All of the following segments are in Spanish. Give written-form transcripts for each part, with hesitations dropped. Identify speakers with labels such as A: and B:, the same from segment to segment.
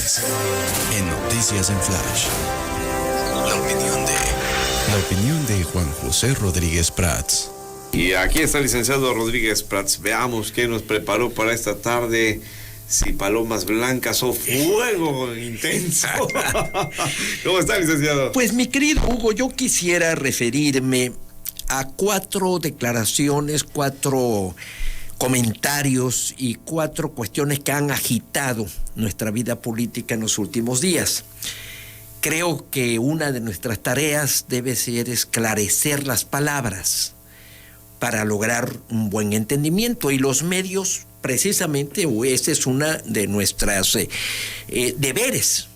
A: viernes, en Noticias en Flash, la opinión de Juan José Rodríguez Prats.
B: Y aquí está el licenciado Rodríguez Prats. Veamos qué nos preparó para esta tarde. Si palomas blancas o fuego intenso. ¿Cómo está, licenciado?
C: Pues, mi querido Hugo, yo quisiera referirme a 4 declaraciones, 4 comentarios y 4 cuestiones que han agitado nuestra vida política en los últimos días. Creo que una de nuestras tareas debe ser esclarecer las palabras para lograr un buen entendimiento, y los medios, precisamente, o esa es una de nuestras deberes,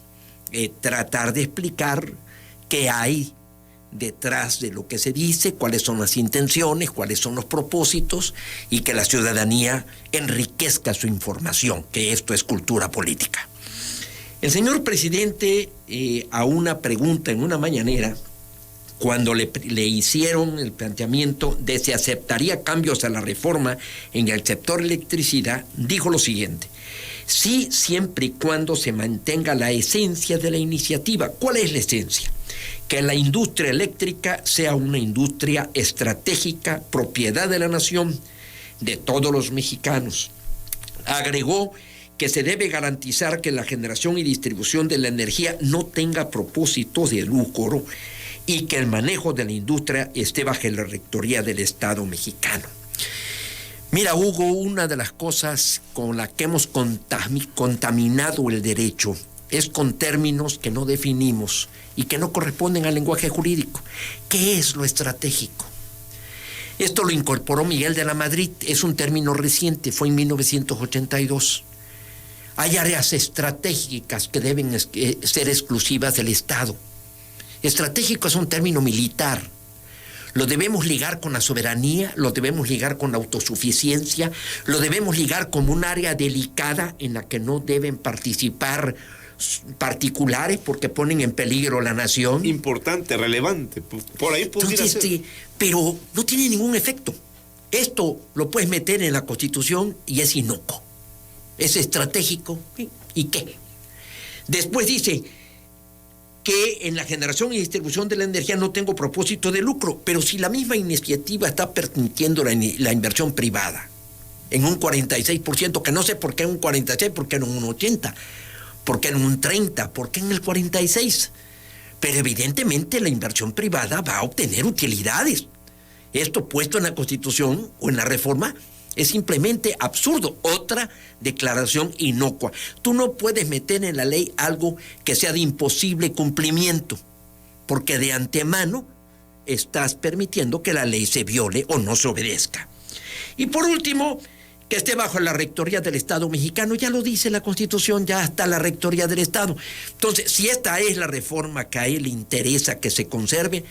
C: tratar de explicar qué hay detrás de lo que se dice, cuáles son las intenciones, cuáles son los propósitos, y que la ciudadanía enriquezca su información, que esto es cultura política. El señor presidente, a una pregunta en una mañanera, cuando le hicieron el planteamiento de si aceptaría cambios a la reforma en el sector electricidad, dijo lo siguiente: sí, siempre y cuando se mantenga la esencia de la iniciativa. ¿Cuál es la esencia? Que la industria eléctrica sea una industria estratégica, propiedad de la nación, de todos los mexicanos. Agregó que se debe garantizar que la generación y distribución de la energía no tenga propósitos de lucro y que el manejo de la industria esté bajo la rectoría del Estado mexicano. Mira, Hugo, una de las cosas con las que hemos contaminado el derecho es con términos que no definimos y que no corresponden al lenguaje jurídico. ¿Qué es lo estratégico? Esto lo incorporó Miguel de la Madrid, es un término reciente, fue en 1982. Hay áreas estratégicas que deben ser exclusivas del Estado. Estratégico es un término militar. Lo debemos ligar con la soberanía, lo debemos ligar con la autosuficiencia, lo debemos ligar como un área delicada en la que no deben participar particulares porque ponen en peligro la nación.
B: Importante, relevante. Por ahí pudiera ser.
C: Pero no tiene ningún efecto. Esto lo puedes meter en la Constitución y es inocuo. Es estratégico. ¿Y qué? Después dice que en la generación y distribución de la energía no tengo propósito de lucro, pero si la misma iniciativa está permitiendo la inversión privada en un 46%, que no sé por qué en un 46%, por qué en un 80%, por qué en un 30%, por qué en el 46%. Pero evidentemente la inversión privada va a obtener utilidades. Esto puesto en la Constitución o en la reforma es simplemente absurdo. Otra declaración inocua. Tú no puedes meter en la ley algo que sea de imposible cumplimiento, porque de antemano estás permitiendo que la ley se viole o no se obedezca. Y por último, que esté bajo la rectoría del Estado mexicano. Ya lo dice la Constitución, ya está la rectoría del Estado. Entonces, si esta es la reforma que a él le interesa que se conserve,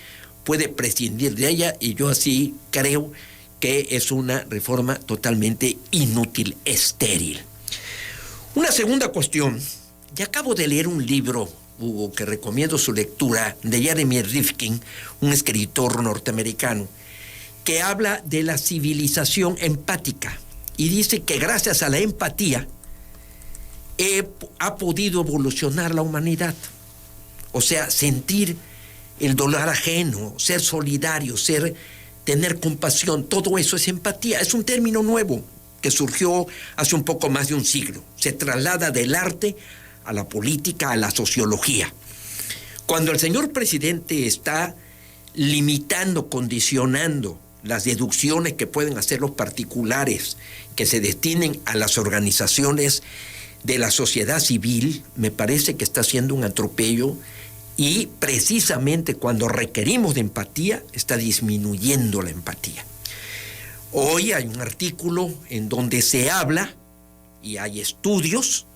C: puede prescindir de ella, y yo así creo que es una reforma totalmente inútil, estéril. Una segunda cuestión. Ya acabo de leer un libro, Hugo, que recomiendo su lectura, de Jeremy Rifkin, un escritor norteamericano, que habla de la civilización empática y dice que gracias a la empatía ha podido evolucionar la humanidad. O sea, sentir el dolor ajeno, ser solidario, tener compasión, todo eso es empatía. Es un término nuevo que surgió hace un poco más de un siglo. Se traslada del arte a la política, a la sociología. Cuando el señor presidente está limitando, condicionando las deducciones que pueden hacer los particulares que se destinen a las organizaciones de la sociedad civil, me parece que está haciendo un atropello. Y precisamente cuando requerimos de empatía, está disminuyendo la empatía. Hoy hay un artículo en donde se habla, y hay estudios,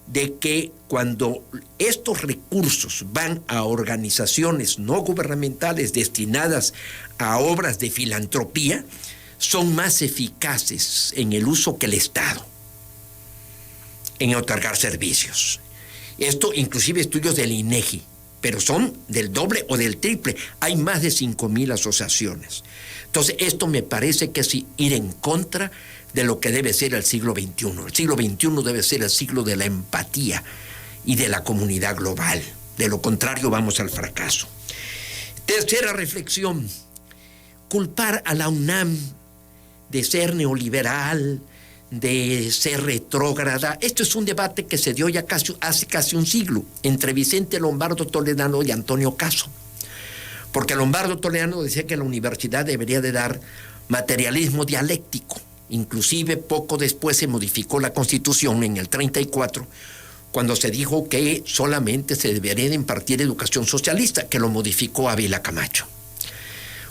C: de que cuando estos recursos van a organizaciones no gubernamentales destinadas a obras de filantropía, son más eficaces en el uso que el Estado, en otorgar servicios. Esto, inclusive estudios del INEGI, pero son del doble o del triple. Hay más de 5,000 asociaciones. Entonces, esto me parece que es ir en contra de lo que debe ser el siglo XXI. El siglo XXI debe ser el siglo de la empatía y de la comunidad global. De lo contrario, vamos al fracaso. Tercera reflexión: culpar a la UNAM de ser neoliberal, de ser retrógrada. Esto es un debate que se dio ya hace casi un siglo entre Vicente Lombardo Toledano y Antonio Caso. Porque Lombardo Toledano decía que la universidad debería de dar materialismo dialéctico. Inclusive poco después se modificó la Constitución en el 34, cuando se dijo que solamente se debería de impartir educación socialista, que lo modificó Ávila Camacho.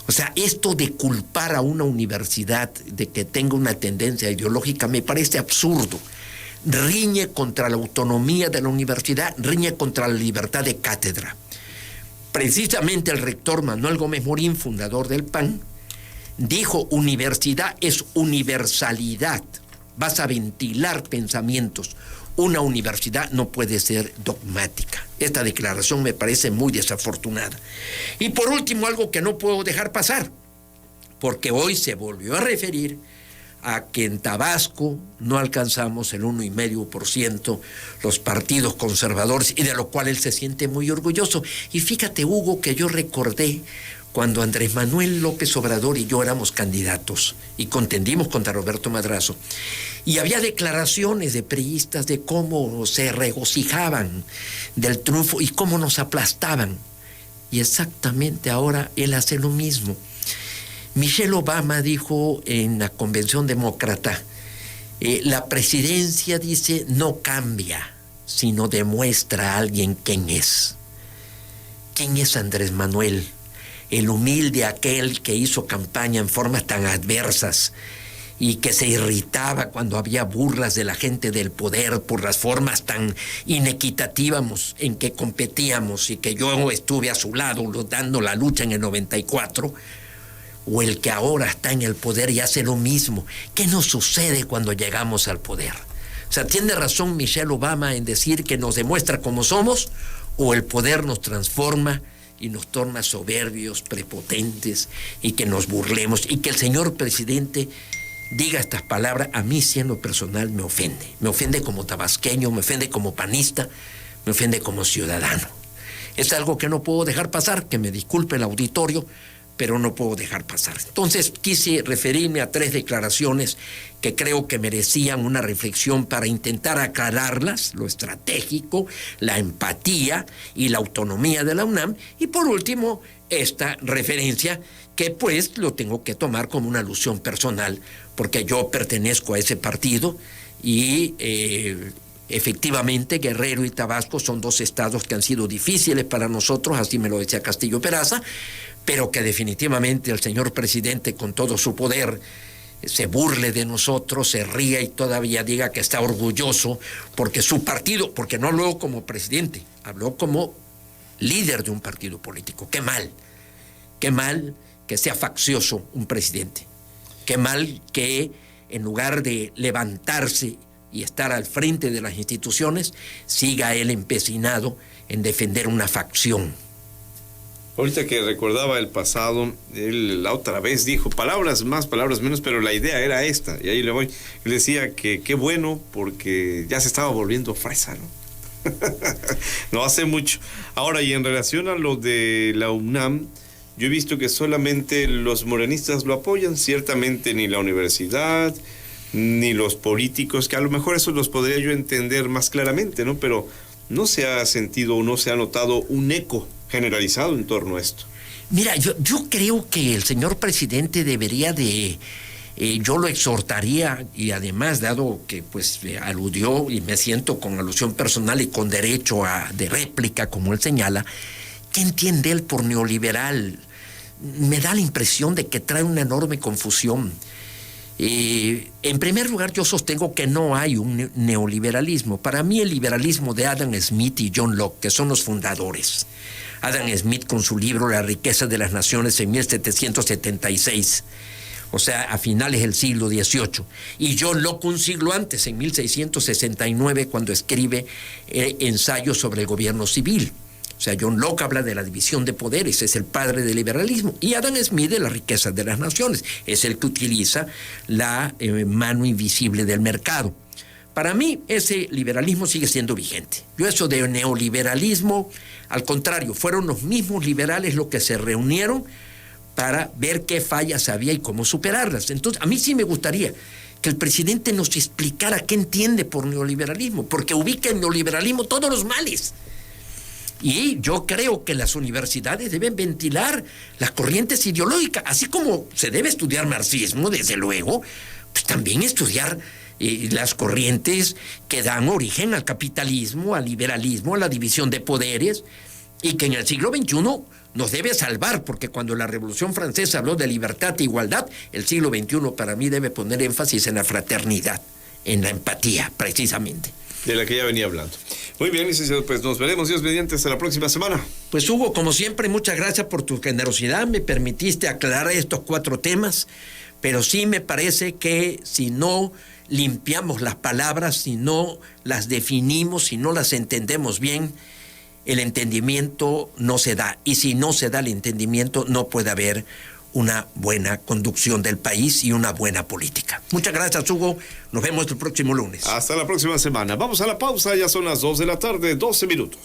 C: O sea, esto de culpar a una universidad de que tenga una tendencia ideológica me parece absurdo. Riñe contra la autonomía de la universidad, riñe contra la libertad de cátedra. Precisamente el rector Manuel Gómez Morín, fundador del PAN, dijo: universidad es universalidad, vas a ventilar pensamientos. Una universidad no puede ser dogmática. Esta declaración me parece muy desafortunada. Y por último, algo que no puedo dejar pasar, porque hoy se volvió a referir a que en Tabasco no alcanzamos el 1,5% los partidos conservadores, y de lo cual él se siente muy orgulloso. Y fíjate, Hugo, que yo recordé cuando Andrés Manuel López Obrador y yo éramos candidatos y contendimos contra Roberto Madrazo, y había declaraciones de priistas de cómo se regocijaban del triunfo y cómo nos aplastaban. Y exactamente ahora él hace lo mismo. Michelle Obama dijo en la Convención Demócrata, la presidencia, dice, no cambia, sino demuestra a alguien quién es. ¿Quién es Andrés Manuel? El humilde, aquel que hizo campaña en formas tan adversas y que se irritaba cuando había burlas de la gente del poder por las formas tan inequitativas en que competíamos, y que yo estuve a su lado dando la lucha en el 94, o el que ahora está en el poder y hace lo mismo. ¿Qué nos sucede cuando llegamos al poder? O sea, ¿tiene razón Michelle Obama en decir que nos demuestra cómo somos, o el poder nos transforma y nos torna soberbios, prepotentes, y que nos burlemos? Y que el señor presidente diga estas palabras, a mí, siendo personal, me ofende. Me ofende como tabasqueño, me ofende como panista, me ofende como ciudadano. Es algo que no puedo dejar pasar, que me disculpe el auditorio, pero no puedo dejar pasar. Entonces quise referirme a 3 declaraciones que creo que merecían una reflexión para intentar aclararlas: lo estratégico, la empatía y la autonomía de la UNAM. Y por último, esta referencia que pues lo tengo que tomar como una alusión personal, porque yo pertenezco a ese partido y efectivamente Guerrero y Tabasco son 2 estados que han sido difíciles para nosotros, así me lo decía Castillo Peraza, pero que definitivamente el señor presidente, con todo su poder, se burle de nosotros, se ría y todavía diga que está orgulloso porque su partido, porque no habló como presidente, habló como líder de un partido político. Qué mal que sea faccioso un presidente, qué mal que en lugar de levantarse y estar al frente de las instituciones, siga él empecinado en defender una facción.
B: Ahorita que recordaba el pasado, él la otra vez dijo palabras más, palabras menos, pero la idea era esta, y ahí le voy. Él decía que qué bueno, porque ya se estaba volviendo fresa, ¿no? No hace mucho. Ahora, y en relación a lo de la UNAM, yo he visto que solamente los morenistas lo apoyan. Ciertamente ni la universidad, ni los políticos, que a lo mejor eso los podría yo entender más claramente, ¿no? Pero no se ha sentido o no se ha notado un eco generalizado en torno a esto.
C: Mira, yo creo que el señor presidente debería de, yo lo exhortaría, y además, dado que pues aludió, y me siento con alusión personal y con derecho de réplica, como él señala, ¿qué entiende él por neoliberal? Me da la impresión de que trae una enorme confusión. En primer lugar, yo sostengo que no hay un neoliberalismo. Para mí, el liberalismo de Adam Smith y John Locke, que son los fundadores. Adam Smith con su libro La riqueza de las naciones en 1776, o sea, a finales del siglo XVIII. Y John Locke un siglo antes, en 1669, cuando escribe Ensayo sobre el gobierno civil. O sea, John Locke habla de la división de poderes, es el padre del liberalismo. Y Adam Smith de la riqueza de las naciones, es el que utiliza la mano invisible del mercado. Para mí, ese liberalismo sigue siendo vigente. Yo eso de neoliberalismo, al contrario, fueron los mismos liberales los que se reunieron para ver qué fallas había y cómo superarlas. Entonces, a mí sí me gustaría que el presidente nos explicara qué entiende por neoliberalismo, porque ubica en neoliberalismo todos los males. Y yo creo que las universidades deben ventilar las corrientes ideológicas, así como se debe estudiar marxismo, desde luego, pues también estudiar las corrientes que dan origen al capitalismo, al liberalismo, a la división de poderes, y que en el siglo XXI nos debe salvar, porque cuando la Revolución Francesa habló de libertad e igualdad, el siglo XXI para mí debe poner énfasis en la fraternidad, en la empatía, precisamente.
B: De la que ya venía hablando. Muy bien, licenciado, pues nos veremos, Dios mediante, hasta la próxima semana.
C: Pues Hugo, como siempre, muchas gracias por tu generosidad, me permitiste aclarar estos 4 temas, pero sí me parece que si no limpiamos las palabras, si no las definimos, si no las entendemos bien, el entendimiento no se da. Y si no se da el entendimiento, no puede haber una buena conducción del país y una buena política. Muchas gracias, Hugo. Nos vemos el próximo lunes.
B: Hasta la próxima semana. Vamos a la pausa, ya son las 2 de la tarde, 12 minutos.